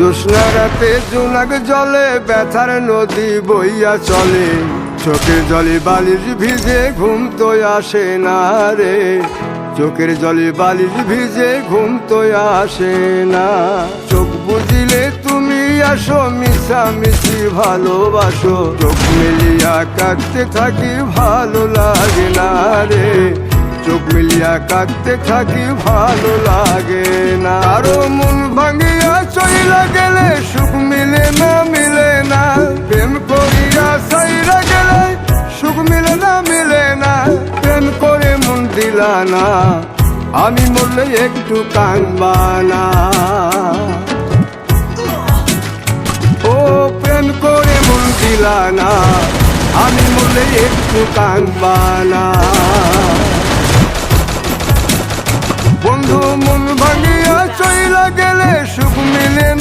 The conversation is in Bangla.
জ্যোৎস্না রাতে জোনাক জলে ব্যথার নদী বইয়া চলে, চোখের জলে বালিশ ভিজে ঘুম তো আসে না রে, চোখের জলে বালিশ ভিজে ঘুম তো আসে না। চোখ বুঝিলে তুমি আসো, মিশামিশি ভালোবাসো, চোখ মিলিয়া কাঁদতে থাকি ভালো লাগে না রে, চোখ মিলিয়া কাঁদতে থাকি ভালো লাগে না। আরো মন ভাঙিয়া চইলা গেলে সুখ মিলে না, মিলে না, প্রেম করিয়া সাইরা গেলে সুখ মিলে না, মিলে না, প্রেম করে মন দিলা না, আমি মরলে একটু কাঁদবা না। ও প্রেম করে মন দিলা না, আমি মরলে একটু কাঁদবা না। বন্ধু মন ভাঙিয়া চইলা গেলে সুখ মিলে